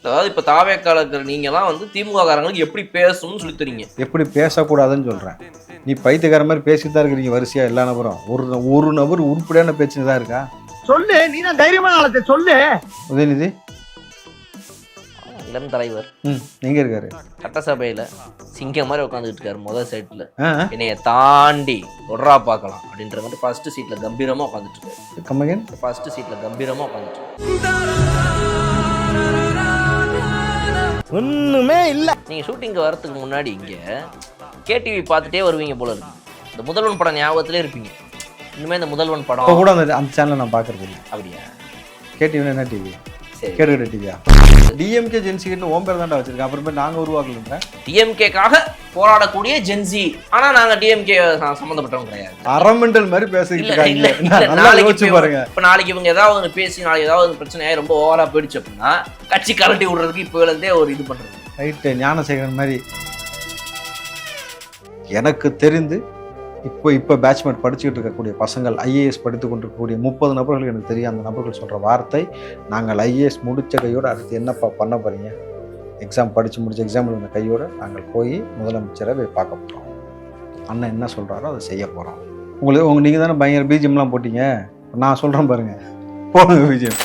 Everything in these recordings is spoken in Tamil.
அதாவது இப்ப தாவேக்கால இருக்கிற நீங்கலாம் வந்து திமுக காரங்களுக்கு எப்படி பேசணும்னு சொல்லி தரீங்க. எப்படி பேசக்கூடாதுன்னு சொல்கிறேன். நீ பைத்தியக்கார மாதிரி பேசிட்டு தான் இருக்கிறீங்க வரிசையாக எல்லா நபரும். ஒரு நபர் உருப்படியான பேச்சுன்னு தான் இருக்கா? சொல்லு, நீ தான் தைரியமான ஆளத்தை சொல்லு. உதயநிதி இளம் தலைவர் எங்க இருக்காரு? சட்டசபையில சிங்கம் மாதிரி உட்காந்துட்டு இருக்காரு முதல் சைட்ல. என்னைய தாண்டி தொடரா பார்க்கலாம் அப்படின்ற மாதிரி ஃபர்ஸ்ட் சீட்ல கம்பீரமா உட்காந்துட்டு இருக்காரு. கம்மகன் ஃபர்ஸ்ட் சீட்ல கம்பீரமா உட்காந்துட்டு ஒண்ணுமே இல்ல. நீங்க ஷூட்டிங்க்கு வரதுக்கு முன்னாடி இங்க கேடிவி பார்த்துட்டே வருவீங்க போல இருக்கு. இந்த முதல்வன் படம் ஞாபகத்திலே இருப்பீங்க. இனிமே இந்த முதல்வன் படம் கூட அந்த சேனலை நான் பார்க்கறது இல்லை. அப்படியா? கேடிவி என்ன டிவி? கேட்டுக்கிட்ட டிவியா? டிஎம்கே ஜென்சின்னு ஓம் பேர் தான்டா வச்சிருக்கேன். அப்புறமே நாங்க உருவாக்கல. டிஎம்கேக்காக போராடக்கூடிய ஜென்சி. ஆனா நாங்க டிஎம்கே சம்பந்தப்பட்டவங்க கிடையாது. அரமெண்டல் மாதிரி பேசிக்கிட்டு பாருங்க. இப்ப நாளைக்கு இவங்க ஏதாவது பேசி நாளைக்கு ஏதாவது பிரச்சனையாகி ரொம்ப ஓவரா போயிடுச்சு அப்படின்னா கட்சி கரண்டி விடுறதுக்கு இப்போ இருந்தே ஒரு இது பண்றது. ரைட்டு, ஞானசேகரன் மாதிரி. எனக்கு தெரிந்து இப்போ பேட்ச்மேட் படிச்சுக்கிட்டு இருக்கக்கூடிய பசங்கள், ஐஏஎஸ் படித்து கொண்டிருக்கக்கூடிய 30 நபர்கள் எனக்கு தெரியும். அந்த நபர்கள் சொல்கிற வார்த்தை, நாங்கள் ஐஏஎஸ் முடித்த கையோடு அடுத்து என்னப்பா பண்ண போகிறீங்க? எக்ஸாம் படித்து முடிச்ச எக்ஸாம் இருந்த கையோடு நாங்கள் போய் முதலமைச்சரை போய் பார்க்க போகிறோம். அண்ணன் என்ன சொல்கிறாரோ அதை செய்ய போகிறோம். நீங்கள் தானே பயங்கர பிஜிஎம்லாம் போட்டிங்க. நான் சொல்கிறேன் பாருங்கள், போடுங்க பிஜிஎம்.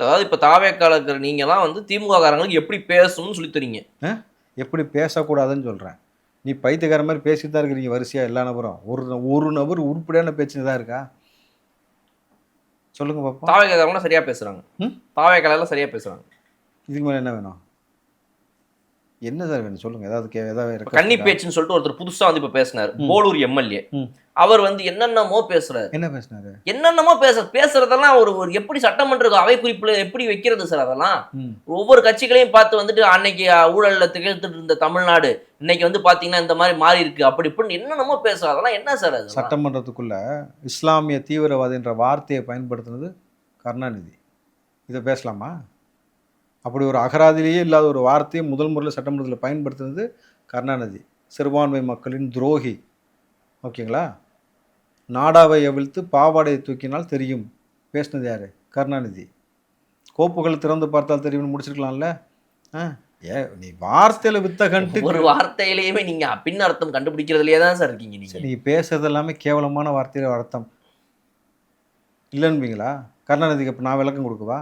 அதாவது இப்ப தாவேக்கால இருக்கிற நீங்கலாம் வந்து திமுக காரங்களுக்கு எப்படி பேசணும்னு சொல்லி தரீங்க. எப்படி பேசக்கூடாதுன்னு சொல்கிறேன். நீ பைத்தியக்கார மாதிரி பேசிட்டு தான் இருக்கிறீங்க வரிசையாக எல்லா நபரும். ஒரு நபர் உருப்படியான பேச்சுன்னு தான் இருக்கா? சொல்லுங்க பாப்பா. தாவேக்காரங்களும் சரியா பேசுறாங்க. தாவேக்கால சரியா பேசுறாங்க. இதுக்கு மேலே என்ன வேணும்? என்ன சார் வேணும் சொல்லுங்க. ஏதாவது கன்னி பேச்சுன்னு சொல்லிட்டு ஒருத்தர் புதுசா வந்து இப்ப பேசினாரு. போலூர் எம்எல்ஏ. அவர் வந்து என்னென்னமோ பேசுறாரு. என்ன பேசினாரு? என்னென்னமோ பேசுறதெல்லாம் ஒரு எப்படி சட்டமன்ற அவை குறிப்புல எப்படி வைக்கிறது சார்? அதெல்லாம் ஒவ்வொரு கட்சிகளையும் பார்த்து வந்துட்டு அன்னைக்கு ஊழல்ல திகழ்த்துட்டு இருந்த தமிழ்நாடு இன்னைக்கு வந்து பாத்தீங்கன்னா இந்த மாதிரி மாறி இருக்கு அப்படி இப்படின்னு என்னென்னமோ பேசுறாரு. அதெல்லாம் என்ன சார் அது? சட்டமன்றத்துக்குள்ள இஸ்லாமிய தீவிரவாதி என்ற வார்த்தையை பயன்படுத்தினது கருணாநிதி. இதை பேசலாமா? அப்படி ஒரு அகராதிலேயே இல்லாத ஒரு வார்த்தையை முதல் முறையில் சட்டமன்றத்தில் பயன்படுத்தினது கருணாநிதி. சிறுபான்மை மக்களின் துரோகி. ஓகேங்களா? நாடாவை அவிழ்த்து பாவாடையை தூக்கினால் தெரியும் பேசினது யார்? கருணாநிதி. கோப்புகள் திறந்து பார்த்தால் தெரியும்னு முடிச்சிருக்கலாம்ல. நீ வார்த்தையில் வித்தகன்ட்டு ஒரு வார்த்தையிலேயுமே நீங்க பின் அர்த்தம் கண்டுபிடிக்கிறதுலையே தான் சார் இருக்கீங்க. நீ பேசுறது எல்லாமே கேவலமான வார்த்தையில அர்த்தம் இல்லைன்பீங்களா? கருணாநிதிக்கு இப்போ நான் விளக்கம் கொடுக்கவா?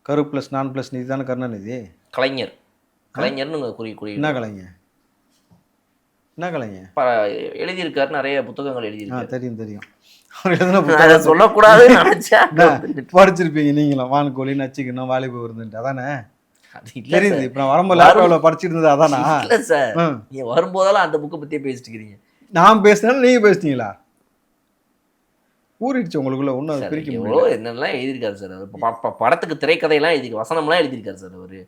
கரு ப்ளஸ் நான் ப்ளஸ் நிதி தானே கருணாநிதி. கலைஞர்னு என்ன கலைஞர்? என்ன கலைஞர் எழுதியிருக்காரு. நிறைய புத்தகங்கள் எழுதியிருக்காரு. தெரியும். அவர் எழுதின புத்தகம் சொல்லக்கூடாதுன்னு நினைச்சா படிச்சிருப்பீங்க நீங்களும். வான்கோழி நச்சுக்கணும் வாலிபு இருந்துட்டு அதானே தெரியுது. இப்போ நான் வரும்போது லேப்டாப்ல படிச்சுட்டு இருந்தது அதானா? இல்லை சார், நீங்க வரும்போதெல்லாம் அந்த புக்கை பற்றியே பேசிட்டு இருக்கிறீங்க. நான் பேசினாலும் நீங்கள் பேசிட்டீங்களா? ஊறிடுச்சு உங்களுக்குள்ள. ஒன்றும் பிரிக்க முடியல. என்னெல்லாம் எழுதியிருக்காரு சார். படத்துக்கு திரைக்கதையெல்லாம் எழுதி வசனம்லாம் எழுதியிருக்காரு சார் அவரு.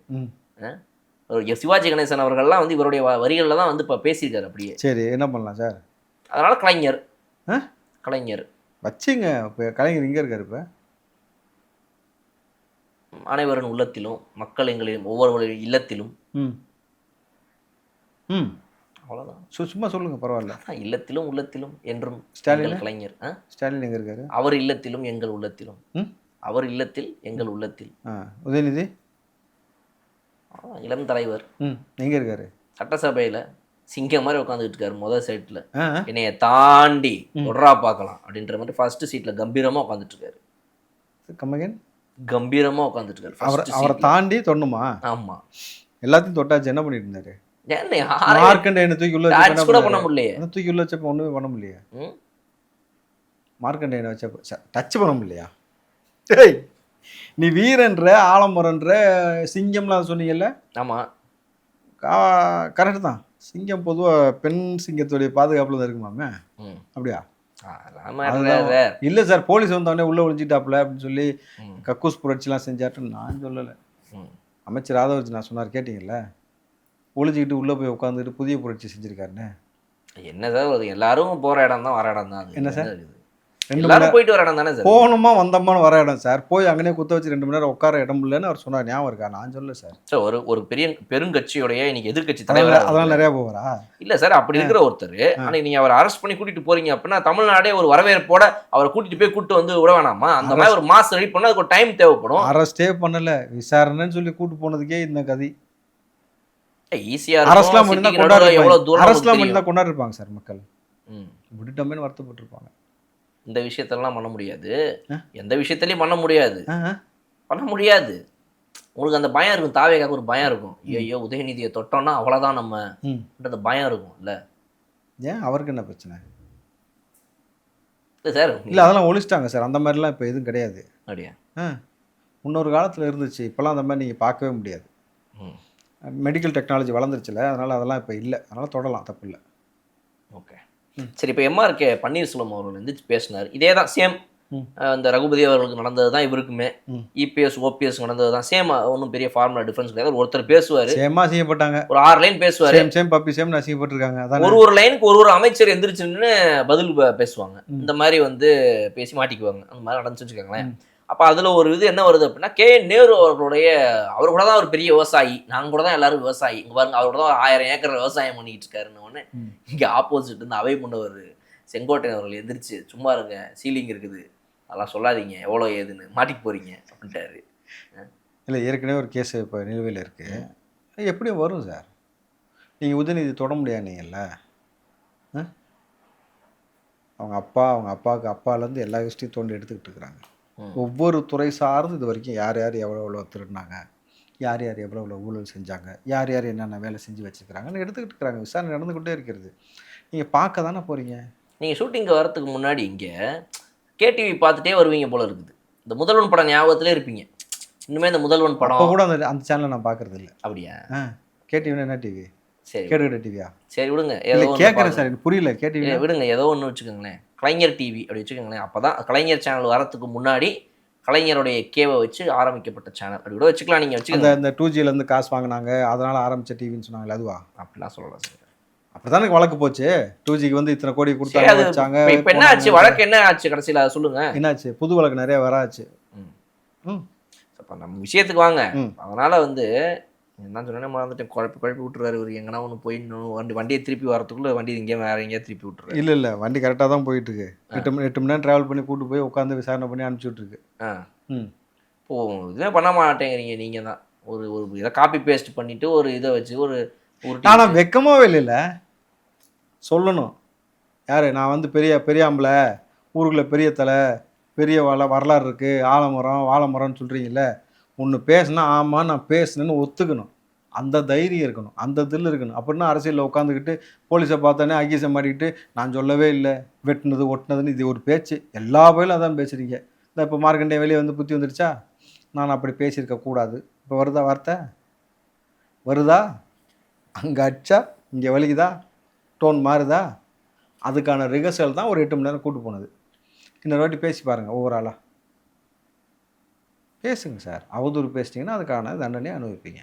சிவாஜி கணேசன் அவர்கள்லாம் வந்து இவருடைய வரிகளில் தான் வந்து இப்போ பேசியிருக்காரு அப்படியே. சரி, என்ன பண்ணலாம் சார்? அதனால கலைஞர் வச்சுங்க. இப்போ கலைஞர் இங்கே இருக்காரு. இப்போ அனைவரின் உள்ளத்திலும் மக்கள் எங்களின் ஒவ்வொரு இல்லத்திலும். அவ்வளோதான். சும்மா சொல்லுங்க, பரவாயில்ல. இல்லத்திலும் உள்ளத்திலும் என்றும் ஸ்டாலின். கலைஞர் ஸ்டாலின் எங்க இருக்காரு? அவர் இல்லத்திலும் எங்கள் உள்ளத்திலும். அவர் இல்லத்தில் எங்கள் உள்ளத்தில். உதயநிதி இளம் தலைவர் எங்க இருக்காரு? சட்டசபையில சிங்கம் மாதிரி உட்காந்துட்டு இருக்காரு முதல் சைட்ல. என்னைய தாண்டி தொடரா பார்க்கலாம் அப்படின்ற மாதிரி ஃபர்ஸ்ட் சீட்ல கம்பீரமா உட்காந்துட்டு இருக்காரு. கம்மகன் கம்பீரமா உட்காந்துட்டு இருக்காரு. அவரை தாண்டி தொடணுமா? ஆமா, எல்லாத்தையும் தொட்டாச்சு. என்ன பண்ணிட்டு இருந்தாரு? மார்க்கண்டேயனை தூக்கி உள்ள பண்ண முடியலையே. தூக்கி உள்ள வச்சப்ப ஒண்ணுமே பண்ண முடியலையா? மார்க்கண்டேயனை வச்சப்ப டச் பண்ண முடியலையா? நீ வீரன்ற ஆலமரன்ற சிங்கம்லாம் சொன்னீங்கல்ல? ஆமா, கரெக்ட் தான். சிங்கம் பொதுவாக பெண் சிங்கத்துடைய பாதுகாப்புல தான் இருக்குமாமே. அப்படியா? இல்லை சார், போலீஸ் வந்தவொடனே உள்ள ஒழிஞ்சிட்டாப்புல அப்படின்னு சொல்லி கக்கூஸ் புரட்சிலாம் செஞ்சாட்டு நான் சொல்லலை. அமைச்சர் ராதாவர்ஜி நான் சொன்னார் கேட்டிங்கல்ல, ஒளிஞ்சிக்கிட்டு உள்ளே போய் உட்காந்துக்கிட்டு புதிய புரட்சி செஞ்சுருக்காருன்னு. என்ன சார் எல்லாரும் போகிற இடம் தான், வர இடம் தான். என்ன சார் 2 எல்லாரும் போயிட்டு வர இடம் தானே சார். போகணுமா வந்தோமான்னு வர இடம் சார். போய் அங்கனே குத்த வச்சு 2 மணி நேரம் உட்கார இடம் இல்லைன்னு அவர் சொன்னார். ஞாபகம் இருக்கா? நான் சொல்லல சார். சார் ஒரு பெரிய பெருங்கட்சியோடைய இன்னைக்கு எதிர்கட்சி தலைவர் அதெல்லாம் நிறையா போவாரா? இல்லை சார், அப்படி இருக்கிற ஒருத்தர் அன்னைக்கு நீங்கள் அவரை அரெஸ்ட் பண்ணி கூட்டிட்டு போறீங்க அப்படின்னா தமிழ்நாடே ஒரு வரவேற்போட அவரை கூட்டிட்டு வந்து விட வேணாமா? அந்த மாதிரி ஒரு மாஸ் ரெடி பண்ண அதுக்கு ஒரு டைம் தேவைப்படும். அரெஸ்டே பண்ணல, விசாரணைன்னு சொல்லி கூட்டு போனதுக்கே இந்த கதி. ஈஸியா அரஸ்லாம் பண்ணி தான் கொண்டாடிருப்பாங்க சார் மக்கள். விட்டுட்டோமேனு வருத்தப்பட்டிருப்பாங்க. இந்த விஷயத்தெல்லாம் பண்ண முடியாது, எந்த விஷயத்திலையும் பண்ண முடியாது. உங்களுக்கு அந்த பயம் இருக்கும், தாவேக்காக்கு ஒரு பயம் இருக்கும். ஐயோ உதயநிதியை தொட்டோம்னா அவ்வளோதான் நம்ம அந்த பயம் இருக்கும் இல்லை? ஏன் அவருக்கு என்ன பிரச்சனை? இல்லை சார், இல்லை அதெல்லாம் ஒழிச்சிட்டாங்க சார். அந்த மாதிரிலாம் இப்போ எதுவும் கிடையாது. அப்படியா? முன்னொரு காலத்தில் இருந்துச்சு, இப்போலாம் அந்த மாதிரி நீங்கள் பார்க்கவே முடியாது. மெடிக்கல் டெக்னாலஜி வளர்ந்துருச்சுல, அதனால் அதெல்லாம் இப்போ இல்லை. அதனால் தொடரலாம், தப்பு இல்லை. ஓகே சரி. இப்போ எம்ஆர்கே பன்னீர்செல்வம் அவர்கள் வந்து பேசினார். இதே தான் சேம் இந்த ரகுபதி அவர்களுக்கு நடந்தது தான் இவருக்குமே. இபிஎஸ் ஓபிஎஸ் நடந்தது தான் சேம். ஒன்றும் பெரிய ஃபார்முலா டிஃபரன்ஸ் கிடையாது. ஒருத்தர் பேசுவார், சேமா செய்யப்பட்டாங்க, ஒரு 6 லைன் பேசுவார், சேம் பப்பி சேம் அசிங்கப்பட்டிருக்காங்க. ஒரு லைனுக்கு ஒரு அமைச்சர் எந்திரிச்சுன்னு பதில் பேசுவாங்க. இந்த மாதிரி வந்து பேசி மாட்டிக்குவாங்க. அந்த மாதிரி நடந்துச்சு வச்சுக்கோங்களேன். அப்போ அதில் ஒரு இது என்ன வருது அப்படின்னா, நேரு அவர்களுடைய அவர் கூட தான் ஒரு பெரிய விவசாயி, நாங்கள் கூட தான் எல்லாரும் விவசாயி, இங்கே பாருங்க அவரோட தான் 1000 ஏக்கர் விவசாயம் பண்ணிக்கிட்டு இருக்காருன்னு ஒன்று. இங்கே ஆப்போசிட் இருந்து அவை முன்னவர் செங்கோட்டையன் அவர்கள் எந்திரிச்சு சும்மா இருங்க, சீலிங் இருக்குது, அதெல்லாம் சொல்லாதீங்க, எவ்வளோ ஏதுன்னு மாட்டிக்கு போகிறீங்க அப்படின்ட்டாரு. இல்லை ஏற்கனவே ஒரு கேஸ் இப்போ நிலுவையில் இருக்குது. எப்படியும் வரும் சார். நீங்கள் உதயநிதி தொட முடியாது நீங்கள்ல. அவங்க அப்பாவுக்கு அப்பாலேருந்து எல்லா ஹிஸ்ட்ரியும் தோண்டி எடுத்துக்கிட்டு இருக்கிறாங்க. ஒவ்வொரு துறை சார்ந்து இது வரைக்கும் யார் யார் எவ்வளோ திருடினாங்க, யார் யார் எவ்வளோ ஊழல் செஞ்சாங்க, யார் யார் என்னென்ன வேலை செஞ்சு வச்சுருக்கிறாங்கன்னு எடுத்துக்கிட்டு இருக்கிறாங்க. விசாரணை நடந்துக்கிட்டே இருக்கிறது. நீங்கள் பார்க்க தானே போகிறீங்க. நீங்கள் ஷூட்டிங்கு வரத்துக்கு முன்னாடி இங்கே கேடிவி பார்த்துட்டே வருவீங்க போல இருக்குது. இந்த முதல்வன் படம் ஞாபகத்திலே இருப்பீங்க. இன்னுமே இந்த முதல்வன் படம் கூட அந்த சேனலை நான் பார்க்கறது இல்லை. அப்படியா? கேடிவினா என்ன டிவி? சரி, கேட்டுக்கிட்ட டிவியா? சரி விடுங்க, ஏதோ கேட்குறேன் சார், எனக்கு புரியல. கேடிவி விடுங்க, ஏதோ ஒன்று வச்சுக்கோங்களேன், கலைஞர் டிவி அப்படி வச்சுக்கோங்களேன். அப்போ தான் கலைஞர் சேனல் வரத்துக்கு முன்னாடி கலைஞருடைய கேவை வச்சு ஆரம்பிக்கப்பட்ட சேனல் அப்படி கூட வச்சுக்கலாம். நீங்கள் வச்சுக்கோங்க. இந்த 2Gலேருந்து காசு வாங்கினாங்க, அதனால் ஆரம்பித்த டிவின்னு சொன்னாங்களே, அதுவா? அப்படிலாம் சொல்லலாம் சார். அப்படித்தானே வழக்கு போச்சு. 2Gக்கு வந்து இத்தனை கோடி கொடுத்தாங்க வச்சாங்க. இப்போ என்ன ஆச்சு? வழக்கு என்ன ஆச்சு கடைசியில்? அதை சொல்லுங்க. என்னாச்சு? புது வழக்கு நிறைய வராச்சு. அப்போ நம்ம விஷயத்துக்கு வாங்க. அதனால் வந்து என்ன சொன்னேன் மறந்துட்டேன். குழப்பி விட்டுருவாரு ஒரு எங்கன்னா ஒன்று போயிடணும். வண்டியை திருப்பி வரத்துக்குள்ளே வண்டி இங்கே வேற எங்கேயா திருப்பி விட்டுருவாரு. இல்லை வண்டி கரெக்டாக தான் போயிட்டு இருக்கு. 8 மணி நேரம் ட்ராவல் பண்ணி கூட்டு போய் உட்காந்து விசாரணை பண்ணி அனுப்பிச்சி விட்டுருக்கு. இப்போ இதுவே பண்ண மாட்டேங்கிறீங்க நீங்கள் தான். ஒரு இதை காப்பி பேஸ்ட் பண்ணிட்டு ஒரு இதை வச்சு ஒரு ஆனால் வெக்கமாகவே இல்லைல்ல சொல்லணும். யார்? நான் வந்து பெரியாம்பளை ஊருக்குள்ள பெரிய தலை, பெரிய வரலாறு இருக்குது, ஆலமரம் வாழைமரம்னு சொல்கிறீங்கள. ஒன்று பேசுனா ஆமாம் நான் பேசுனேன்னு ஒத்துக்கணும். அந்த தைரியம் இருக்கணும், அந்த தில் இருக்கணும். அப்படின்னா அரசியலில் உட்காந்துக்கிட்டு போலீஸை பார்த்தோன்னே அகீஸை மாட்டிக்கிட்டு நான் சொல்லவே இல்லை, வெட்டினது ஒட்டினதுன்னு இது ஒரு பேச்சு. எல்லா பயிலும் அதான் பேசுகிறீங்க. இந்த இப்போ மார்க்கண்டே வெளியே வந்து புத்தி வந்துடுச்சா, நான் அப்படி பேசியிருக்க கூடாது. இப்போ வருதா வார்த்தை? வருதா? அங்கே அடிச்சா இங்கே வலிக்குதா? டோன் மாறுதா? அதுக்கான ரிஹர்சல் தான் ஒரு 8 மணி நேரம் கூட்டு போனது. இன்னொரு வாட்டி பேசி பாருங்கள், ஒவ்வொரு ஆளாக பேசுங்க சார். அவதூறு பேசிட்டீங்கன்னா அதுக்கான தண்டனையை அனுபவிப்பீங்க.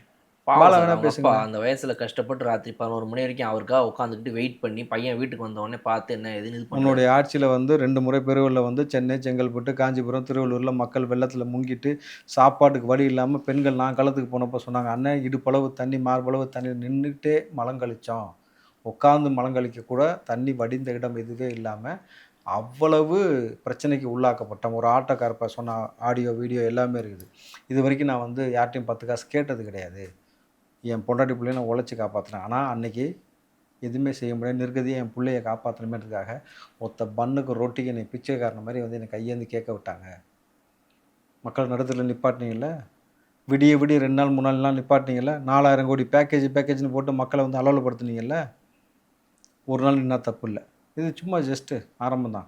பேசுங்க. அந்த வயசுல கஷ்டப்பட்டு ராத்திரி 11 மணி வரைக்கும் அவருக்காக உட்காந்துக்கிட்டு வெயிட் பண்ணி பையன் வீட்டுக்கு வந்தவொடனே பார்த்து என்ன எதுன்னு உன்னுடைய ஆட்சியில் வந்து 2 முறை பெருவெளியில் வந்து சென்னை, செங்கல்பட்டு, காஞ்சிபுரம், திருவள்ளூரில் மக்கள் வெள்ளத்தில் முங்கிட்டு சாப்பாட்டுக்கு வழி இல்லாமல் பெண்கள் நான் களத்துக்கு போனப்போ சொன்னாங்க, அண்ணன் இடுப்பளவு தண்ணி மார்பளவு தண்ணி நின்றுட்டே மலங்கழித்தோம். உட்காந்து மலங்கழிக்க கூட தண்ணி வடிந்த இடம் எதுவே இல்லாமல் அவ்வளவு பிரச்சனைக்கு உள்ளாக்கப்பட்டோம். ஒரு ஆட்டோக்காரப்ப சொன்ன ஆடியோ வீடியோ எல்லாமே இருக்குது. இது வரைக்கும் நான் வந்து யார்ட்டையும் 10 காசு கேட்டது கிடையாது. என் பொண்டாட்டி பிள்ளைய நான் உழைச்சி காப்பாற்றினேன். ஆனால் அன்றைக்கி எதுவுமே செய்ய முடியாது. நிர்கதியாக என் பிள்ளையை காப்பாற்றணுமேன்றதுக்காக ஒத்த பண்ணுக்கு ரொட்டிக்கு என்னை பிச்சைக்காரன மாதிரி வந்து என்னை கையேந்து கேட்க விட்டாங்க. மக்கள் நடுத்தரில் நிப்பாட்டினீங்கள, விடிய 2 நாள் 3 நாள் நிப்பாட்டினீங்கள, 4000 கோடி பேக்கேஜ்னு போட்டு மக்களை வந்து அலவலப்படுத்துனீங்கல்ல. ஒரு நாள் நின்னா தப்பு இல்லை. இது சும்மா ஜஸ்ட்டு ஆரம்பம் தான்.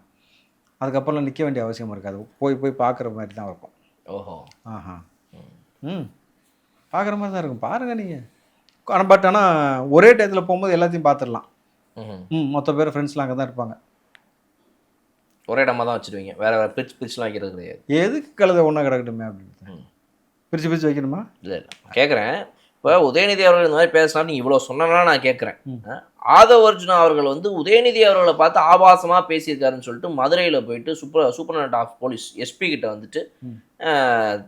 அதுக்கப்புறம்லாம் நிற்க வேண்டிய அவசியம் இருக்காது. போய் பார்க்குற மாதிரி தான் இருக்கும். ஓஹோ, ஆஹா, பார்க்குற மாதிரி தான் இருக்கும். பாருங்கள் நீங்கள். ஆனால் ஒரே டயத்தில் போகும்போது எல்லாத்தையும் பார்த்துடலாம். மொத்த பேர் ஃப்ரெண்ட்ஸ்லாம் அங்கே தான் இருப்பாங்க. ஒரே இடமா தான் வச்சுருவீங்க, வேறு பிரிச்சுலாம் வைக்கிறது கிடையாது. எதுக்கு கழுத ஒன்றா கிடக்கட்டுமே அப்படின்னு. பிரித்து பிரித்து வைக்கணுமா? இல்லை கேட்குறேன். இப்போ உதயநிதி அவர்கள் இந்த மாதிரி பேசினா நீ இவ்வளோ சொன்னா நான் கேட்குறேன். ம். ஆதவ் அர்ஜுனா அவர்கள் வந்து உதயநிதி அவர்களை பார்த்து ஆபாசமாக பேசியிருக்காருன்னு சொல்லிட்டு மதுரையில் போயிட்டு சூப்பரண்ட் ஆஃப் போலீஸ் எஸ்பி கிட்ட வந்துட்டு ம்.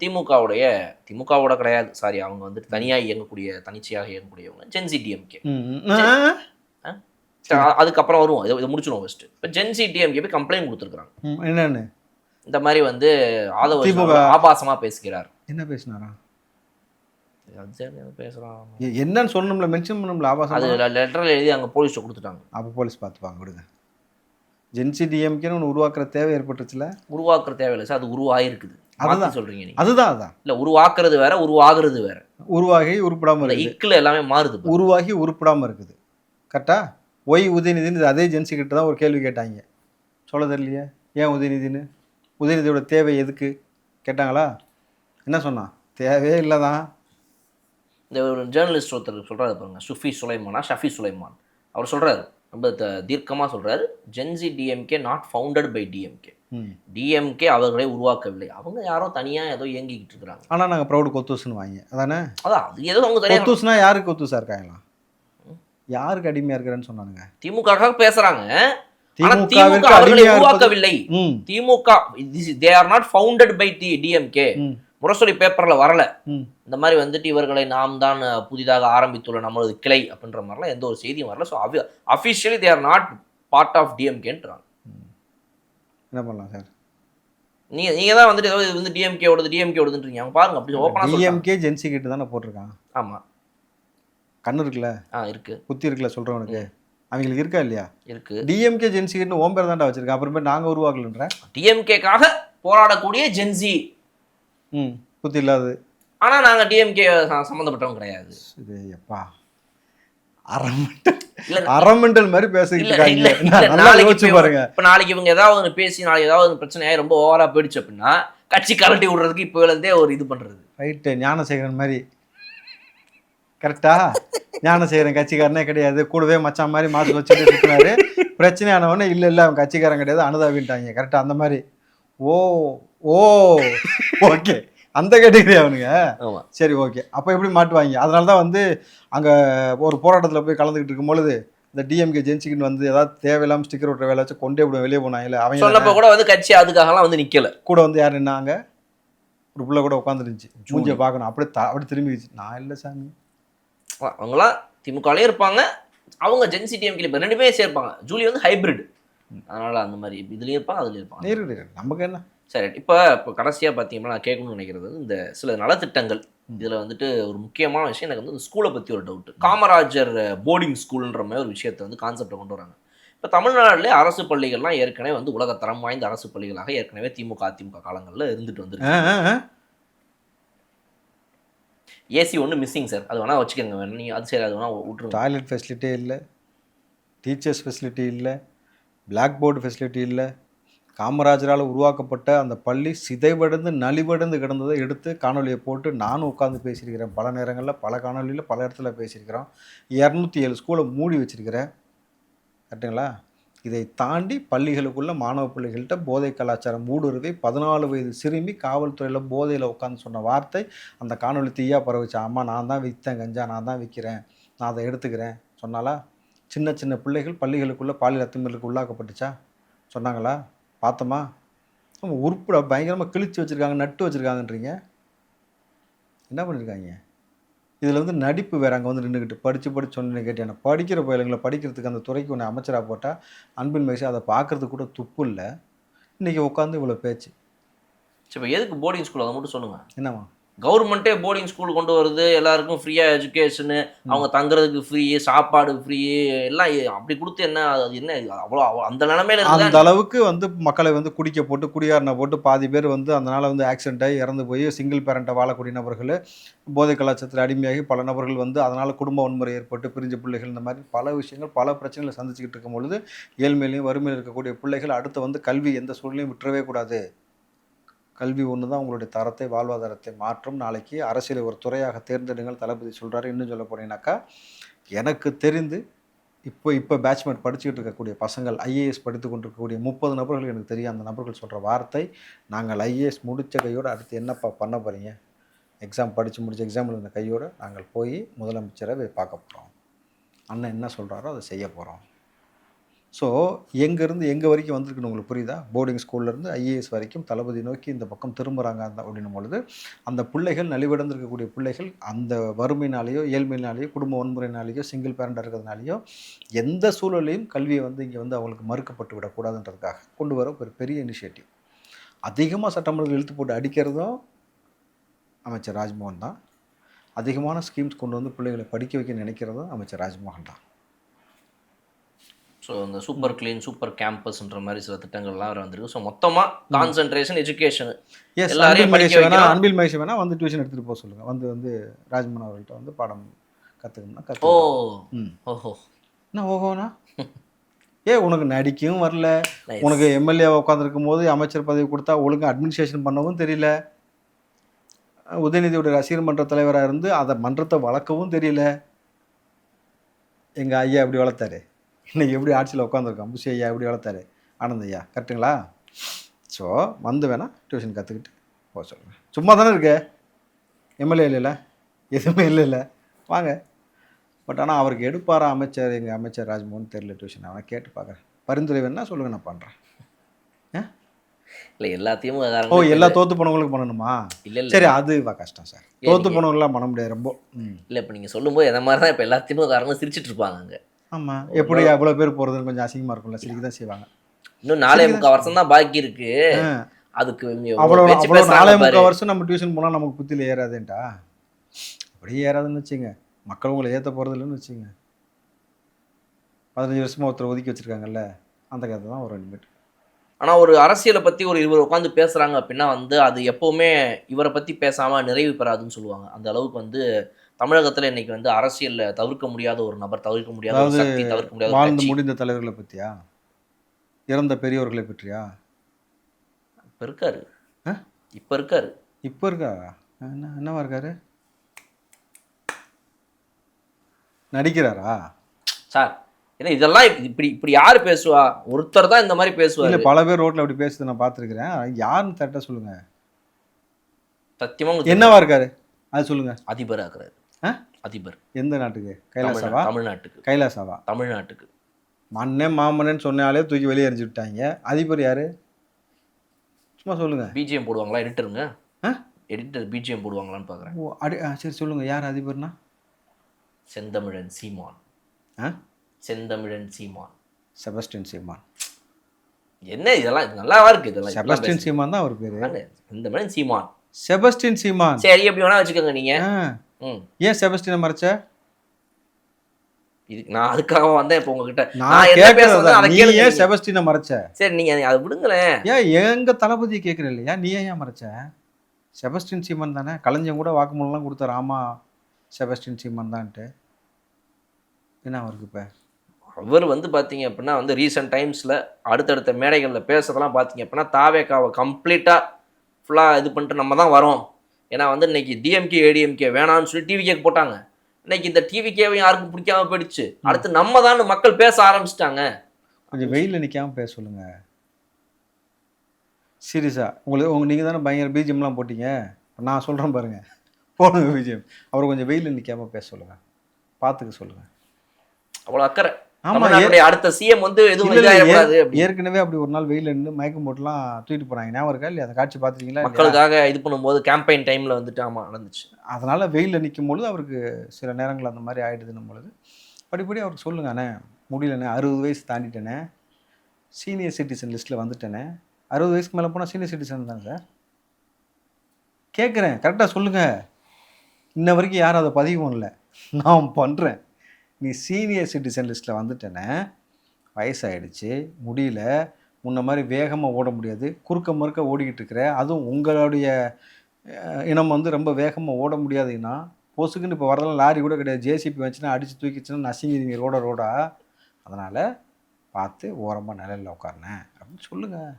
திமுகவோட கிடையாது, சாரி, அவங்க வந்துட்டு தனியாக இயங்கக்கூடிய தனிச்சையாக இயங்கக்கூடியவங்க ஜென்சி டிஎம்கே. அதுக்கப்புறம் வருவோம், இதை முடிச்சிடுவோம் ஃபர்ஸ்ட். இப்போ ஜென்சி டிஎம்கே போய் கம்ப்ளைண்ட் கொடுத்துருக்காங்க. என்னன்னு? இந்த மாதிரி வந்து ஆதவ் அர்ஜுனா ஆபாசமாக பேசுகிறார். என்ன பேசினாரா? பேசுகிறான். என்னன்னு சொல்லணும்ல, மென்ஷன் பண்ணணும்ல. ஆபாசம் அது லெட்டரில் எழுதி அங்கே போலீஸ்ட்டை கொடுத்துட்டாங்க. அப்போ போலீஸ் பார்த்துப்பாங்க, விடுங்க. ஜென்சி டிஎம்கேன்னு ஒன்று உருவாக்குற தேவை ஏற்பட்டுச்சுல. உருவாக்குற தேவையில்லை சார், அது உருவாகிருக்குது. அதுதான் சொல்றீங்க நீங்க. அதுதான் இல்லை, உருவாக்குறது வேற, உருவாகிறது வேற. உருவாகி உருப்படாமல் இல்லை, இருக்குது. இக்கில் எல்லாமே மாறுது. உருவாகி உருப்படாமல் இருக்குது. கரெக்டா? ஒய் உதயநிதினு அதே ஜென்சி கிட்ட தான் ஒரு கேள்வி கேட்டாங்க. சொல்ல தெரியலையே ஏன் உதயநிதினு. உதயநிதியோட தேவை எதுக்கு கேட்டாங்களா? என்ன சொன்னான்? தேவையே இல்லை தான். இந்த ஒரு ஜேர்னலிஸ்ட் ஒருத்தர் சொல்கிறாரு பாருங்க, ஷஃபி சுலைமான். அவர் சொல்கிறாரு, ரொம்ப தீர்க்கமாக சொல்கிறாரு, ஜென்சி DMK not founded by DMK. DMK அவர்களே உருவாக்கவில்லை, அவங்க யாரோ தனியாக ஏதோ இயங்கிக்கிட்டு இருக்கிறாங்க. ஆனால் நாங்கள் ப்ரௌடு கொத்தூஸ்னு வாங்க அதானே. அதான் அது ஏதோ அவங்க தனியாக. கொத்தூஸ்னா யாருக்கு கொத்தூஸாக இருக்காங்களா? யாருக்கு அடிமையாக இருக்கிறேன்னு சொன்னானுங்க. திமுக பேசுகிறாங்க. திமுக உருவாக்கவில்லை. DMK they are not founded by DMK. Murasoli பேப்பரில் வரல இந்த மாதிரி வந்துட்டு இவர்களை நாம் தான் புதிதாக ஆரம்பித்துள்ள நமது கிளை அப்படின்ற மாதிரிலாம் எந்த ஒரு செய்தியும் வரல. So officially they are not part of டிஎம்கேன்றாங்க. என்ன பண்ணலாம் சார்? நீங்கள் தான் வந்துட்டு ஏதோ இது வந்து டிஎம்கே ஓடுதுன்றீங்க. அவங்க பாருங்க, அப்படி ஓப்பனாக டிஎம்கே ஜென்சி கிட்ட தானே போட்டிருக்கான். ஆமாம், கண்ணு இருக்குல்ல, இருக்கு, குத்தி இருக்குல்ல சொல்கிறவனுக்கு, அவங்களுக்கு இருக்கா இல்லையா? இருக்கு. டிஎம்கே ஜென்சி கிட்ட ஓம் பேர் தான்டா வச்சிருக்கேன். அப்புறமே நாங்கள் உருவாக்கலன்றேன். டிஎம்கேக்காக போராடக்கூடிய ஜென்சி புத்தி இல்லாது. ஆனால் நாங்கள் டிஎம்கே சம்மந்தப்பட்டவங்க கிடையாது. இது எப்பா அரமெண்டல் மாதிரி பேசிக்கிட்டு பாருங்க. இப்போ நாளைக்கு இவங்க ஏதாவது பேசி நாளைக்கு ஏதாவது பிரச்சனையாகி ரொம்ப ஓவரா போயிடுச்சு அப்படின்னா கட்சி கலட்டி விடுறதுக்கு இப்போ இருந்தே ஒரு இது பண்றது. ரைட்டு, ஞானசேகரன் மாதிரி. கரெக்டா? ஞானசேகரன் கட்சிக்காரனே கிடையாது, கூடவே மச்சான் மாதிரி மாசு வச்சுட்டு இருக்கிறாரு. பிரச்சனையானவொடனே இல்லை இல்லை அவன் கட்சிக்காரன் கிடையாது அனுதாபின்ட்டாங்க. கரெக்டா? அந்த மாதிரி. ஓ ஓ ஓகே, அந்த கேட்டகரி அவனுங்க. சரி, ஓகே. அப்போ எப்படி மாட்டுவாங்க? அதனால தான் வந்து அங்கே ஒரு போராட்டத்தில் போய் கலந்துக்கிட்டு இருக்கும் பொழுது இந்த டிஎம்கே ஜென்சிக்குன்னு வந்து ஏதாவது தேவையில்லாமல் ஸ்டிக்கர் ஒட்டுற வேலை வச்சு கொண்டே விட வெளியே போனாங்கல்ல. அவங்க சொன்னப்போ கூட வந்து கட்சி அதுக்காகலாம் வந்து நிற்கல. கூட வந்து யார் நின்னாங்க? ஒரு பிள்ளை கூட உட்காந்துருந்துச்சு, மூஞ்சியை பார்க்கணும். அப்படி திரும்பிச்சு. நான் இல்லை சாமி. அவங்களாம் திமுகலேயே இருப்பாங்க, அவங்க ஜென்சி டிஎம்கே இப்போ ரெண்டுமே சேர்ப்பாங்க. ஜூலி வந்து ஹைபிரிட், அதனால அந்த மாதிரி இதுலேயும் இருப்பாங்க அதுலேயும் இருப்பாங்க. நமக்கு என்ன சரி. இப்போ கடைசியாக பார்த்தீங்கன்னா நான் கேட்கணும்னு நினைக்கிறது இந்த சில நலத்திட்டங்கள். இதில் வந்துட்டு ஒரு முக்கியமான விஷயம் எனக்கு வந்து ஸ்கூலை பற்றி ஒரு டவுட்டு. காமராஜர் போர்டிங் ஸ்கூல்ன்ற மாதிரி ஒரு விஷயத்தை வந்து கான்செப்டை கொண்டு வராங்க. இப்போ தமிழ்நாட்டிலே அரசு பள்ளிகள்லாம் ஏற்கனவே வந்து உலகத்தரம் வாய்ந்த அரசு பள்ளிகளாக ஏற்கனவே திமுக அதிமுக காலங்களில் இருந்துட்டு வந்துருக்கு. ஏசி ஒன்று மிஸ்ஸிங் சார், அது வேணால் வச்சுக்கோங்க, வேணும் நீங்கள் அது சரி, அது வேணால் விட்டுருங்க. டாய்லெட் ஃபெசிலிட்டியே இல்லை, டீச்சர்ஸ் ஃபெசிலிட்டி இல்லை, பிளாக் போர்டு ஃபெசிலிட்டி இல்லை. காமராஜரால் உருவாக்கப்பட்ட அந்த பள்ளி சிதைவடைந்து நலிவடைந்து கிடந்ததை எடுத்து காணொலியை போட்டு நானும் உட்காந்து பேசியிருக்கிறேன். பல நேரங்களில் பல காணொலியில் பல இடத்துல பேசியிருக்கிறோம். 207 ஸ்கூலை மூடி வச்சிருக்கிறேன். கரெக்டுங்களா? இதை தாண்டி பள்ளிகளுக்குள்ள மாணவ பிள்ளைகள்கிட்ட போதை கலாச்சாரம் ஊடுருவி 14 வயது சிறுமி காவல்துறையில் போதையில் உட்காந்து சொன்ன வார்த்தை அந்த காணொலி தீயா பரவிச்சா. அம்மா நான் தான் விற்றேன் கஞ்சா, நான் தான் விற்கிறேன், நான் அதை எடுத்துக்கிறேன் சொன்னாலா? சின்ன சின்ன பிள்ளைகள் பள்ளிகளுக்குள்ளே பாலியல் அத்துமீறலுக்கு உள்ளாக்கப்பட்டுச்சா? சொன்னாங்களா? பார்த்தோமா? அவங்க உருப்பட பயங்கரமாக கிழிச்சு வச்சுருக்காங்க, நட்டு வச்சுருக்காங்கன்றீங்க. என்ன பண்ணியிருக்காங்க? இதில் வந்து நடிப்பு வேறு. அங்கே வந்து நின்றுக்கிட்டு படித்து சொன்னு கேட்டேன். படிக்கிற பயிலுங்களை படிக்கிறதுக்கு அந்த துறைக்கு ஒன்று அமைச்சராக போட்டால் அன்பின் மகிழ்ச்சி அதை பார்க்குறதுக்கு கூட துப்பு இல்லை. இன்றைக்கி உட்காந்து இவ்வளோ பேச்சு. இப்போ எதுக்கு போர்டிங் ஸ்கூல் அதை மட்டும் சொல்லுங்கள். என்னம்மா? கவர்மெண்ட்டே போர்டிங் ஸ்கூல் கொண்டு வருது, எல்லாருக்கும் ஃப்ரீயாக எஜுகேஷனு, அவங்க தங்குறதுக்கு ஃப்ரீ, சாப்பாடு ஃப்ரீ, எல்லாம் அப்படி கொடுத்து என்ன அது என்ன அவ்வளோ அந்த நிலைமையில அந்த அளவுக்கு வந்து மக்களை வந்து குடிக்க போட்டு குடியாரனை போட்டு பாதி பேர் வந்து அதனால் வந்து ஆக்சிடென்ட் ஆகி இறந்து போய் சிங்கிள் பேரண்ட்டை வாழக்கூடிய நபர்கள், போதை கலாச்சாரத்தில் அடிமையாகி பல நபர்கள் வந்து அதனால் குடும்ப வன்முறை ஏற்பட்டு பிரிஞ்ச பிள்ளைகள், இந்த மாதிரி பல விஷயங்கள் பல பிரச்சனைகளை சந்திச்சுக்கிட்டு இருக்கும் பொழுது ஏழ்மையிலையும் வறுமையில் இருக்கக்கூடிய பிள்ளைகள் அடுத்து வந்து கல்வி எந்த சூழ்நிலையும் விட்டுறவே கூடாது. கல்வி ஒன்று தான் உங்களுடைய தரத்தை வாழ்வாதாரத்தை மாற்றும். நாளைக்கு அரசியலை ஒரு துறையாக தேர்ந்தெடுங்கள் தளபதி சொல்கிறாரு. இன்னும் சொல்ல போனீங்கன்னாக்கா எனக்கு தெரிந்து இப்போ பேட்ச்மேட் படிச்சுக்கிட்டு இருக்கக்கூடிய பசங்கள், ஐஏஎஸ் படித்து கொண்டிருக்கக்கூடிய 30 நபர்கள் எனக்கு தெரியும். அந்த நபர்கள் சொல்கிற வார்த்தை, நாங்கள் ஐஏஎஸ் முடித்த கையோடு அடுத்து என்னப்பா பண்ண போகிறீங்க, எக்ஸாம் படித்து முடிச்ச எக்ஸாமில் இருந்த கையோடு நாங்கள் போய் முதலமைச்சரை பார்க்க போகிறோம், அண்ணன் என்ன சொல்கிறாரோ அதை செய்ய போகிறோம். ஸோ எங்கேருந்து எங்கே வரைக்கும் வந்திருக்குன்னு உங்களுக்கு புரியுதா? போர்டிங் ஸ்கூல்லேருந்து ஐஏஎஸ் வரைக்கும் தளபதி நோக்கி இந்த பக்கம் திரும்புகிறாங்க அப்படின்னும் பொழுது அந்த பிள்ளைகள் நலிவடைந்திருக்கக்கூடிய பிள்ளைகள் அந்த வறுமையினாலேயோ ஏழ்மையினாலேயோ குடும்ப வன்முறையினாலேயோ சிங்கிள் பேரண்டாக இருக்கிறதுனாலையோ எந்த சூழலையும் கல்வியை வந்து இங்கே வந்து அவங்களுக்கு மறுக்கப்பட்டு விடக்கூடாதுன்றதுக்காக கொண்டு வர ஒரு பெரிய இனிஷியேட்டிவ். அதிகமாக சட்டமன்றத்தில் இழுத்து போட்டு அடிக்கிறதும் அமைச்சர் ராஜ்மோகன் தான். அதிகமான ஸ்கீம்ஸ் கொண்டு வந்து பிள்ளைகளை படிக்க வைக்க நினைக்கிறதும் அமைச்சர் ராஜ்மோகன் தான். ஸோ இந்த சூப்பர் கிளீன் சூப்பர் கேம்பஸ்ன்ற மாதிரி சில திட்டங்கள்லாம் வந்திருக்கு. ஸோ மொத்தமாக கான்சென்ட்ரேஷன் எஜுகேஷன் எல்லாரையும் படிக்க வைக்கணும். அன்பில் மகேஷ் வேணா வந்து டியூஷன் எடுத்துகிட்டு போக சொல்லுங்கள், வந்து ராஜ்மோகன் அவர்கள்ட்ட வந்து பாடம் கற்றுக்கணும்னா ஓஹோ என்ன ஓஹோனா உனக்கு நடிக்கவும் வரல, உனக்கு எம்எல்ஏ உட்காந்துருக்கும் போது அமைச்சர் பதவி கொடுத்தா ஒழுங்காக அட்மினிஸ்ட்ரேஷன் பண்ணவும் தெரியல, உதயநிதியோட ரசிகர் மன்ற தலைவராக இருந்து அதை மன்றத்தை வளர்க்கவும் தெரியல. எங்கள் ஐயா எப்படி வளர்த்தாரு, இன்றைக்கி எப்படி ஆட்சியில் உட்காந்துருக்கோம், புஷி ஐயா எப்படி வளர்த்தாரு, ஆனந்த் ஐயா, கரெக்டுங்களா? ஸோ வந்து வேணால் டியூஷன் கற்றுக்கிட்டு போக சொல்லுங்கள். சும்மா தானே இருக்க, எம்எல்ஏ இல்லைல்ல, எதுவுமே இல்லை வாங்க. பட் ஆனால் அவருக்கு எடுப்பாரா அமைச்சர், எங்கள் அமைச்சர் ராஜ்மோகன் தெரியல டியூஷன், அவனை கேட்டு பார்க்குறேன். பரிந்துரை வேணா சொல்லுங்கள், நான் பண்ணுறேன். இல்லை எல்லாத்தையும் எல்லா தோற்று போனவங்களுக்கு பண்ணணுமா? இல்லை சரி, அது கஷ்டம் சார், தோற்று போனவங்களாம் பண்ண முடியாது ரொம்ப. இல்லை இப்போ நீங்கள் சொல்லும்போது எந்த மாதிரி தான் இப்போ எல்லாத்தையும் காரணம் சிரிச்சிட்டு இருப்பாங்க அங்கே. ஆமாம், எப்படி அவ்வளோ பேர் போகிறதுன்னு கொஞ்சம் அசிங்கமாக இருக்கும்ல, சிரிக்க தான் செய்வாங்க. இன்னும் 4.25 வருஷம் தான் பாக்கி இருக்கு. அதுக்கு அவ்வளோ 4.25 வருஷம் நம்ம டியூஷன் போனால் நமக்கு புத்தியில் ஏறாதுன்ட்டா? அப்படியே ஏறாதுன்னு வச்சுங்க, மக்கள் உங்களை ஏற்ற போகிறது இல்லைன்னு வச்சுங்க. 15 வருஷமாக ஒருத்தர் ஒதுக்கி வச்சுருக்காங்கல்ல, அந்த கதை தான் ஒரு லிமிட். ஆனால் ஒரு அரசியலை பற்றி ஒரு இவர் உட்காந்து பேசுகிறாங்க அப்படின்னா வந்து அது எப்போவுமே இவரை பற்றி பேசாமல் நிறைவு பெறாதுன்னு சொல்லுவாங்க. அந்த அளவுக்கு வந்து தமிழகத்தில் இன்னைக்கு வந்து அரசியலில் தவிர்க்க முடியாத ஒரு நபர், தவிர்க்க முடியாத ஒரு சக்தி, தவிர்க்க முடியாத வாழ்ந்து முடிந்த தலைவர்களை பற்றியா, இறந்த பெரியவர்களை பற்றியா? இப்போ இருக்காரு, இப்போ இருக்காரு, இப்போ இருக்காரா? என்னவா இருக்காரு? நடிக்கிறாரா சார்? ஏன்னா இதெல்லாம் இப்படி இப்படி யார் பேசுவா? ஒருத்தர் தான் இந்த மாதிரி பேசுவார். இல்லை, பல பேர் ரோட்டில் அப்படி பேசுறது நான் பார்த்துருக்கிறேன். யாருன்னு கரெக்டாக சொல்லுங்கள். சத்தியமாக என்னவா இருக்காரு அது சொல்லுங்கள். அதிபர் ஆக்குறாரு. அதிபர் எந்த நாட்டுக்கு? கைலாசாவா? தமிழ்நாட்டுக்கு. கைலாசாவா? தமிழ்நாட்டுக்கு. மண்ணே மாமனேன்னு சொன்னாலே தூக்கி வெளியே எறிஞ்சு விட்டாங்க. அதிபர் யாரு? சும்மா சொல்லுங்க. பிஜிஎம் போடுவாங்களா எடிட்டருங்க? எடிட்டர் பிஜிஎம் போடுவாங்களான்னு பார்க்குறேன். ஓ சரி சொல்லுங்க, யார் அதிபர்னா? செந்தமிழன் சீமான். செந்தமிழன் சீமான், செபஸ்டியன் சீமான். என்ன இதெல்லாம் நல்லாவா இருக்கு? இதெல்லாம் செபஸ்டியன் சீமான் தான் அவர் பேரு. செந்தமிழன் சீமான், செபஸ்டியன் சீமான். சரி எப்படி வேணா வச்சுக்கோங்க நீங்க. ஏன் செபஸ்டியனை மறைச்ச? இது நான் அதுக்காக வந்தேன் இப்போ உங்ககிட்ட. நான் என்ன பேசுறேன், நீ ஏன் செபஸ்டினை மறைச்ச? சரி நீங்க அதை விடுங்களேன். ஏன் எங்க தளபதியை கேட்குற இல்லையா, நீ ஏன் மறைச்ச? செபஸ்டியன் சீமான் தானே, கலைஞன் கூட வாக்குமூலம்லாம் கொடுத்தாரு, ஆமா செபஸ்டியன் சீமான் தான்ட்டு. என்ன அவருக்கு இப்போ? அவர் வந்து பார்த்தீங்க அப்படின்னா வந்து ரீசெண்ட் டைம்ஸில் அடுத்தடுத்த மேடைகளில் பேசுறதெல்லாம் பார்த்தீங்க அப்படின்னா தாவேக்காவை கம்ப்ளீட்டாக ஃபுல்லாக இது பண்ணிட்டு நம்ம தான் வரோம். ஏன்னா வந்து இன்னைக்கு டிஎம்கே ஏடிஎம்கே வேணான்னு சொல்லி டிவிகேக்கு போட்டாங்க. இன்னைக்கு இந்த டிவிகேவை யாருக்கும் பிடிக்காம போயிடுச்சு. அடுத்து நம்ம தான் மக்கள் பேச ஆரம்பிச்சிட்டாங்க. கொஞ்சம் வெயிலில் நிற்காமல் பேச சொல்லுங்க. சீரியஸா உங்களுக்கு நீங்கள் தானே பயங்கர பிஜிஎம்லாம் போட்டீங்க. நான் சொல்கிறேன் பாருங்க, போடுங்க பிஜிஎம். அவர் கொஞ்சம் வெயிலில் நிற்காமல் பேச சொல்லுங்கள், பார்த்துக்க சொல்லுங்கள். அவ்வளோ அக்கறை. அடுத்த சிஎம் வந்து எதுவும் ஏற்கனவே அப்படி ஒரு நாள் வெயில இருந்து மயக்கம் போட்டுலாம் தூக்கிட்டு போனாங்க, ஞாபகம் இருக்கா இல்லையா? அந்த காட்சி பார்த்துருக்கீங்களா? மக்களுக்காக இது பண்ணும்போது கேம்பெயின் டைமில் வந்துட்டு ஆமாம் நடந்துச்சு. அதனால் வெயிலில் நிற்கும் பொழுது அவருக்கு சில நேரங்கள் அந்த மாதிரி ஆகிடுதுன்னும் பொழுது படிப்படி அவருக்கு சொல்லுங்க, அண்ணே முடியலண்ணே, 60 வயசு தாண்டிட்டேனே, சீனியர் சிட்டிசன் லிஸ்ட்டில் வந்துட்டேனே. 60 வயசுக்கு மேலே போனால் சீனியர் சிட்டிசன் தாங்க சார். கேட்குறேன், கரெக்டாக சொல்லுங்கள். இன்ன வரைக்கும் யாரும் அதை பதிவு பண்ணல, நான் பண்ணுறேன். நீ சீனியர் சிட்டிசன் லிஸ்ட்டில் வந்துட்டேனே, வயசாகிடுச்சு, முடியல, முன்ன மாதிரி வேகமாக ஓட முடியாது, குறுக்க மறுக்க ஓடிக்கிட்டு இருக்கிற, அதுவும் உங்களுடைய இனம் வந்து ரொம்ப வேகமாக ஓட முடியாதுன்னா பொசுக்குன்னு இப்போ வரதெல்லாம் லாரி கூட கிடையாது, ஜேசிபி வச்சுன்னா அடித்து தூக்கிச்சுன்னா நசிங்கிறீங்க ரோடா. அதனால் பார்த்து ஓரமாக நிலையில் உட்காருனேன் அப்படின்னு சொல்லுங்கள்.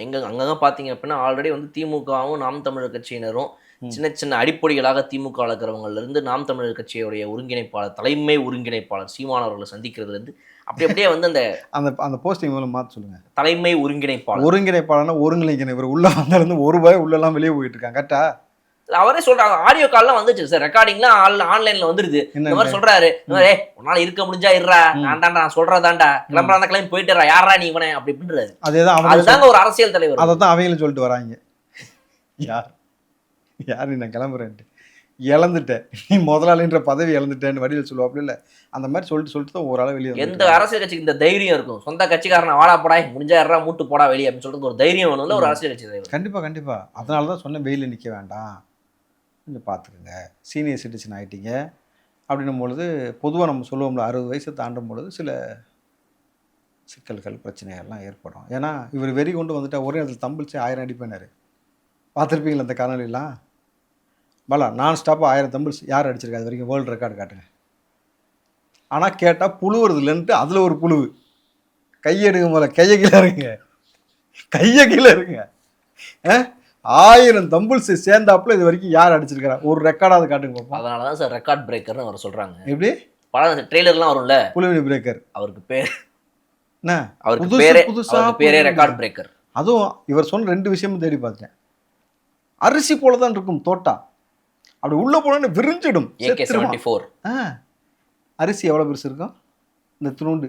அங்கங்கே பார்த்தீங்க அப்படின்னா ஆல்ரெடி வந்து திமுகவும் நாம் தமிழர் கட்சியினரும் சின்ன சின்ன அடிப்படைகளாக திமுக இருக்கிறவங்கலேருந்து நாம் தமிழர் கட்சியுடைய ஒருங்கிணைப்பாளர், தலைமை ஒருங்கிணைப்பாளர் சீமான் அவர்களை சந்திக்கிறதுலேருந்து அப்படியே வந்து அந்த போஸ்டிங் மூலம் மாற்ற சொல்லுங்கள். தலைமை ஒருங்கிணைப்பாளர்னா ஒருங்கிணைப்பாளர்னா ஒருங்கிணைக்கணும். இவர் உள்ளே வந்தாலேருந்து ஒரு ரூபாய் உள்ளெல்லாம் வெளியே போயிட்டு இருக்காங்க. கரெக்டா? அவரே சொல்றாங்க, ஆடியோ கால்லாம் வந்துச்சு சார், ரெக்கார்டிங்லாம் ஆன்லைன்ல வந்துருது. இந்த மாதிரி சொல்றாரு, உன்னால இருக்க முடிஞ்சா இருறா, நான் சொல்றதாண்டா, கிளம்புறா கிளம்பி போயிட்டுறா, யாரா நீ இவனே அப்படி அப்படின்றாரு. அதுதாங்க ஒரு அரசியல் தலைவர். அதைத்தான் அவங்களும் சொல்லிட்டு வராங்க. யார் நீ, நான் கிளம்புறேன்ட்டு இழந்துட்டேன், நீ முதலாளின்ற பதவி இழந்துட்டேன்னு வடிவில் சொல்லுவாப்புல இல்லை, அந்த மாதிரி சொல்லிட்டு தான் ஒரு அளவு வெளியே. எந்த அரசியல் கட்சிக்கு இந்த தைரியம் இருக்கும்? சொந்த கட்சிக்காரனை வாடா போடா, முடிஞ்சா யாரா மூட்டு போடா வெளியே அப்படின்னு சொல்றது ஒரு தைரியம் வேணும்ல ஒரு அரசியல் கட்சி தலைவர். கண்டிப்பா. அதனால தான் சொன்னேன், வெயிலில் நிற்க வேண்டாம், கொஞ்சம் பார்த்துக்குங்க, சீனியர் சிட்டிசன் ஆகிட்டீங்க அப்படின்னும் பொழுது பொதுவாக நம்ம சொல்லுவோம்ல, 60 வயசை தாண்டும் பொழுது சில சிக்கல்கள் பிரச்சனைகள்லாம் ஏற்படும். ஏன்னா இவர் வெறி கொண்டு வந்துட்டா ஒரே இடத்துல தம்பிச்சு 1000 அடிப்பினார். பார்த்துருப்பீங்களா அந்த காணொலிலாம்? பலா நான் ஸ்டாப்பாக 1000 தம்பிள்ஸ் யார் அடிச்சிருக்கா அது வரைக்கும்? வேர்ல்டு ரெக்கார்டு காட்டுங்க. ஆனால் கேட்டால் புழுவுறது இல்லைன்ட்டு அதில் ஒரு புழுவு. கையெடுங்க போல, கையை கீழே இருங்க. 1000 தம்பிள்ஸ் சேர்ந்தாப்புல இது வரைக்கும் யார் அடிச்சிருக்கிறா? ஒரு ரெக்கார்டாவது காட்டுங்க பார்ப்போம். அதனால தான் சார் ரெக்கார்ட் பிரேக்கர்னு அவர் சொல்கிறாங்க. எப்படி படம் ட்ரெய்லர்லாம் வரும்ல, புழுவினி பிரேக்கர். அவருக்கு பேர் என்ன? அவருக்கு பேரே ரெக்கார்ட் பிரேக்கர். அதுவும் இவர் சொன்ன 2 விஷயமும் தேடி பார்த்தேன். அரிசி போல தான் இருக்கும் தோட்டா, அப்படி உள்ள போனோன்னு விரிஞ்சிடும். AK-74 அரிசி எவ்வளோ பெருசு இருக்கும்? இந்த துணுண்டு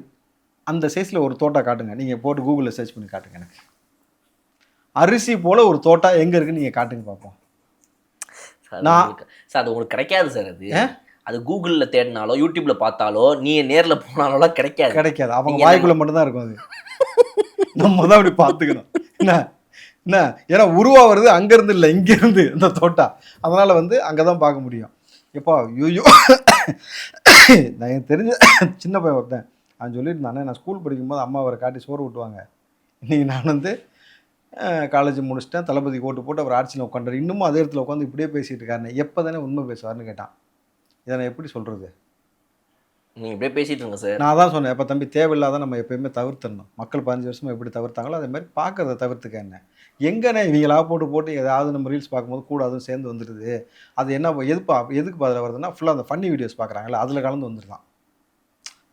அந்த சைஸில் ஒரு தோட்டா காட்டுங்க, நீங்கள் போட்டு கூகுளில் சர்ச் பண்ணி காட்டுங்க. எனக்கு அரிசி போல் ஒரு தோட்டா எங்கே இருக்குன்னு நீங்கள் காட்டுங்க பார்ப்போம். சார் அது உங்களுக்கு கிடைக்காது சார். அது கூகுளில் தேடினாலோ யூடியூப்பில் பார்த்தாலோ நீ நேரில் போனாலோ கிடைக்காது. அவங்க வாய்க்குள்ளே மட்டும்தான் இருக்கும். அது நம்ம தான் அப்படி பார்த்துக்கணும். என்ன ஏன்னா உருவாகிறது அங்கேருந்து இல்லை, இங்கேருந்து இந்த தோட்டா. அதனால் அங்கே தான் பார்க்க முடியும். எப்போ ஐயோ நான் எனக்கு தெரிஞ்ச சின்ன பையன் ஒருத்தன் அவன் சொல்லியிருந்தானே, நான் ஸ்கூல் படிக்கும்போது அம்மா அவரை காட்டி சோறு ஊட்டுவாங்க. இன்றைக்கி நான் காலேஜ் முடிச்சிட்டேன், தளபதி கோட்டு போட்டு அவர் ஆட்சியில் உட்காந்துரு, இன்னமும் அதே இடத்துல உட்காந்து இப்படியே பேசிகிட்டு இருக்காருன்னு எப்போ தானே உண்மை பேசுவார்னு கேட்டான். இதை நான் எப்படி சொல்கிறது? நீங்கள் இப்படியே பேசிகிட்டு இருங்க சார். நான் தான் சொன்னேன், எப்போ தம்பி தேவையில்லாத நம்ம எப்போயுமே தவிர்த்துடணும். மக்கள் 15 வருஷமாக எப்படி தவிர்த்தாங்களோ அதே மாதிரி பார்க்குறத தவிர்த்துக்க. என்ன எங்கண்ணே இவங்களா போட்டு ஏதாவது நம்ம ரீல்ஸ் பார்க்கும்போது கூட அதுவும் சேர்ந்து வந்துடுது. அது என்ன எதுக்கு பதில் வருதுன்னா, ஃபுல்லாக அந்த ஃபன்னி வீடியோஸ் பார்க்குறாங்களே அதில் கலந்து வந்துருதான்.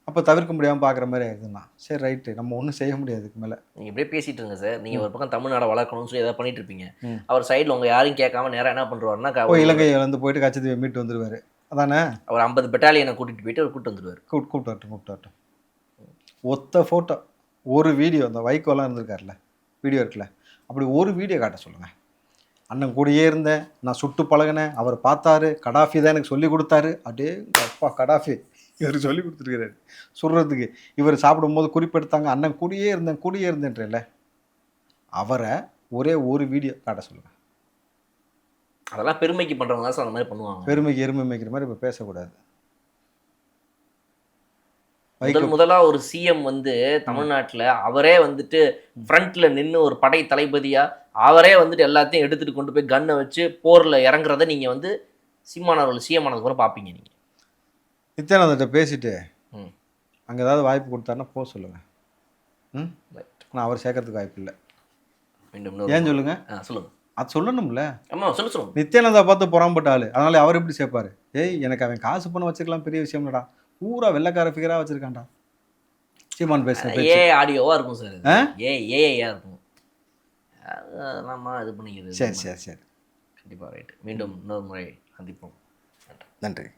அப்போ தவிர்க்க முடியாமல் பார்க்குற மாதிரி ஆயிடுதுன்னா சரி ரைட்டு, நம்ம ஒன்றும் செய்ய முடியாது இதுக்கு மேலே. நீங்கள் இப்படியே பேசிகிட்டு இருங்க சார். நீங்கள் ஒரு பக்கம் தமிழ்நாடை வளர்க்கணும்னு சொல்லி எதாவது பண்ணிட்டு இருப்பீங்க, அவர் சைடில் உங்கள் யாரையும் கேட்காம நேராக என்ன பண்ணுவாருன்னா இலங்கையில் போயிட்டு கட்சி மீட்டு வந்துடுவார். அதானே அவர் 50 பெட்டாலியனை கூட்டிகிட்டு போயிட்டு அவர் கூப்பிட்டு வந்துடுவார். கூப்பிட்டு வரட்டும். ஒத்த ஃபோட்டோ ஒரு வீடியோ, அந்த வைகோலாம் இருந்திருக்காருல்ல வீடியோ இருக்குல்ல, அப்படி ஒரு வீடியோ காட்ட சொல்லுங்கள். அண்ணன் கூடயே இருந்தேன், நான் சுட்டு பழகினேன், அவர் பார்த்தாரு, கடாஃபி தான் எனக்கு சொல்லி கொடுத்தாரு. அப்படியே அப்பா கடாஃபி இவர் சொல்லி கொடுத்துருக்கிறாரு சொல்கிறதுக்கு. இவர் சாப்பிடும்போது குறிப்பெடுத்தாங்க, அண்ணன் கூடயே இருந்தேன்றல, அவரை ஒரே ஒரு வீடியோ காட்ட சொல்லுங்கள். அதெல்லாம் பெருமைக்கு பண்ணுறவங்க தான் சார் அந்த மாதிரி பண்ணுவாங்க. பெருமைக்கு எருமை மேய்க்கிற மாதிரி இப்போ பேசக்கூடாது. முதலாக ஒரு சிஎம் தமிழ்நாட்டில் அவரே ஃப்ரண்ட்ல நின்று ஒரு படை தளபதியாக அவரே எல்லாத்தையும் எடுத்துகிட்டு கொண்டு போய் கன்னை வச்சு போரில் இறங்குறத நீங்கள் சீமானவர்கள் சிஎம் ஆனது கூட பார்ப்பீங்க. நீங்கள் நித்யானந்திட்ட பேசிட்டு அங்கே ஏதாவது வாய்ப்பு கொடுத்தாருன்னா போக சொல்லுங்கள். ஆனால் அவர் சேர்க்கறதுக்கு வாய்ப்பு இல்லை. ஏன் சொல்லுங்கள்? சொல்லுங்கள். அது சொல்லணும்ல. ஆமாம் சொல்லுங்க. நித்யானந்தா பார்த்து புறம்பட்ட ஆள், அதனால அவர் எப்படி சேர்ப்பாரு? எனக்கு அவன் காசு பண்ண வச்சிருக்கலாம், பெரிய விஷயம் இல்லடா, பூரா வெள்ளக்கார ஃபிகராக வச்சிருக்கான்டா. சீமான் பேசுகிறேன் ஆடியோவாக இருக்கும் சார், ஏஐயா இருக்கும், நம்ம இது பண்ணிக்கிறது. சரி. கண்டிப்பாக ரைட்டு. மீண்டும் இன்னொரு முறை சந்திப்போம். நன்றி.